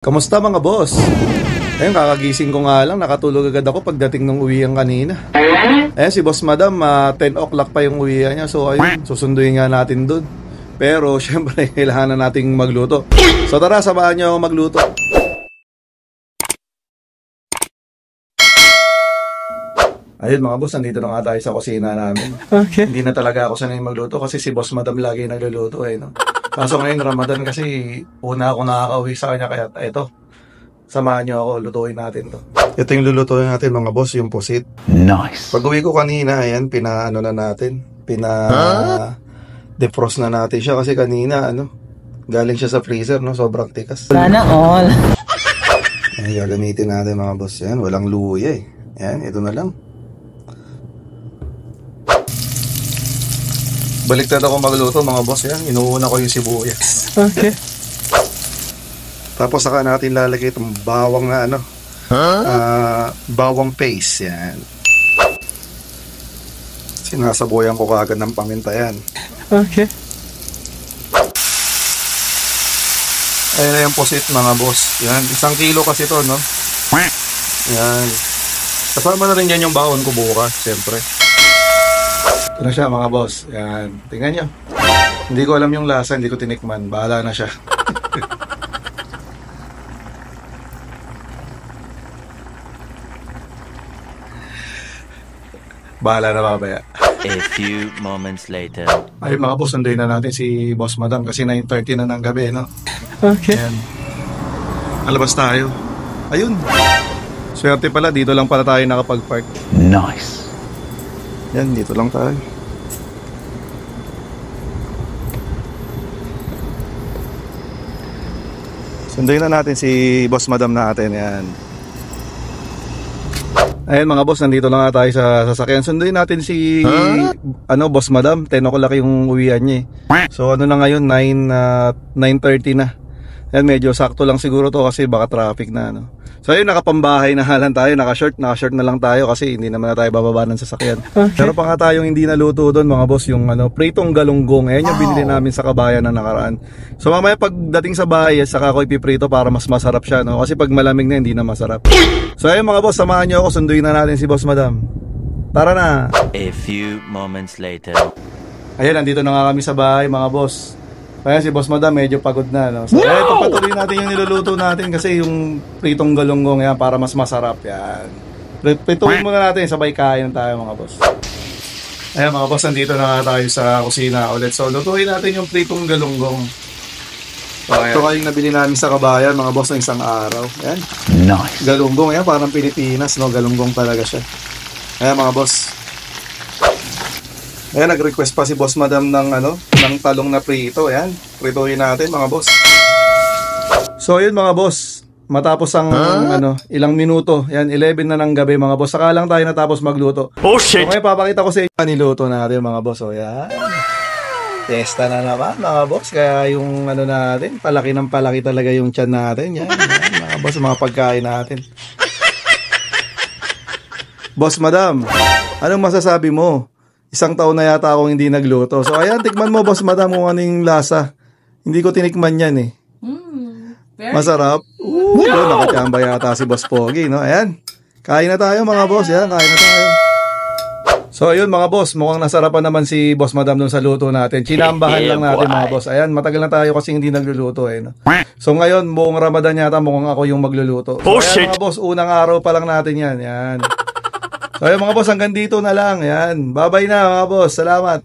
Kamusta mga boss? Ayun, kakagising ko nga lang, nakatulog agad ako pagdating ng uwian kanina. Ayun, si Boss Madam, 10 o'clock pa yung uwian niya. So ayun, susunduin nga natin dun. Pero syempre, kailangan na nating magluto. So tara, samahan niyo ako magluto. Ayun mga boss, nandito na nga tayo sa kusina namin. Okay. Hindi na talaga ako sanay magluto kasi si Boss Madam lagi nagluluto no. Kaso ngayon Ramadan kasi una ako nakakauwi sa kanya, kaya eto, samahan niyo ako, lutuin natin to. Ito yung lulutuin natin mga boss, yung pusit. Nice. Pag uwi ko kanina, ayan, defrost na natin siya kasi kanina galing siya sa freezer, no, sobrang tikas. Sana all. Ayan, gagamitin natin mga boss. Ayan, walang luya Ayan, ito na lang. Baliktad ako magluto mga boss. Yan, inuuna ko yung sibuyas. Okay. Tapos saka natin lalagay itong bawang na bawang paste. Yan. Sinasaboyan ko kaagad ng paminta yan. Okay. Ayan na yung pusit mga boss. Yan, 1 kilo kasi to, no? Yan. Kasama na rin yan yung baon ko bukas, siyempre. Ito na siya mga boss. Yan. Tingnan nyo. Hindi ko alam yung lasa, hindi ko tinikman. Bahala na siya. Bahala na babaya. A few moments later. Ay mga boss, sunduin na natin si Boss Madam kasi 9:30 na ng gabi, no? Okay. Yan. Alabas tayo. Ayun. Swerte pala, dito lang pala tayo nakapag-park. Nice. Yan, dito lang tayo. Sunduin na natin si Boss Madam natin. Yan. Ayan mga boss, nandito lang tayo sa sasakyan. Sunduin natin si Boss Madam. 10 o'clock yung uwian niya So na ngayon, 9:30 na. Yan, medyo sakto lang siguro to kasi baka traffic na So ayun, nakapambahay na halan tayo, naka-short na lang tayo kasi hindi naman na tayo bababa ng sasakyan. Okay. Pero pa nga tayong hindi naluto doon mga boss, yung pritong galunggong. Ayan yung binili namin sa Kabayan na nakaraan. So mamaya pagdating sa bahay, saka ako ipiprito para mas masarap siya, no? Kasi pag malamig na, hindi na masarap. So ayun mga boss, samahan nyo ako, sunduin na natin si Boss Madam. Tara na! A few moments later. Ayun, nandito na nga kami sa bahay mga boss. Kaya si Boss Madam medyo pagod na, no? So, pagpatuloy natin yung niluluto natin kasi yung pritong galunggong yan para mas masarap yan. Prituin muna natin, sabay kain tayo mga boss. Ayan mga boss, nandito na nga tayo sa kusina ulit. So, lutuin natin yung pritong galunggong. So, ito kayong nabili namin sa Kabayan mga boss ng isang araw. Ayan. Nice. Galunggong, yan parang Pilipinas, no? Galunggong talaga siya. Ayan mga boss. Ayan, nag-request pa si Boss Madam ng talong na prito. Ayan, prituhin natin mga boss. So ayun mga boss, matapos ang ilang minuto, ayan, 11 na ng gabi mga boss. Saka lang tayo natapos magluto. Oh shit! So ngayon papakita ko sa inyo niluto natin mga boss. O yan, testa na naman mga boss. Kaya yung natin, palaki ng palaki talaga yung tiyan natin. Yan mga boss, mga pagkain natin. Boss Madam, anong masasabi mo? 1 taon na yata akong hindi nagluto. So ayan, tikman mo Boss Madam kung anong lasa. Hindi ko tinikman yan Masarap. Nakachamba yata si Boss Pogi, no? Ayan. Kain na tayo mga boss. Ayan, kain na tayo. So ayun mga boss, mukhang nasarapan naman si Boss Madam dun sa luto natin. Chinambahan lang natin mga boss. Ayan, matagal na tayo kasi hindi nagluluto no? So ngayon, buong Ramadan yata mukhang ako yung magluluto. So, ayan, mga boss, unang araw pa lang natin yan. Ayan. So ayun mga boss, hanggang dito na lang. Yan. Bye-bye na mga boss. Salamat.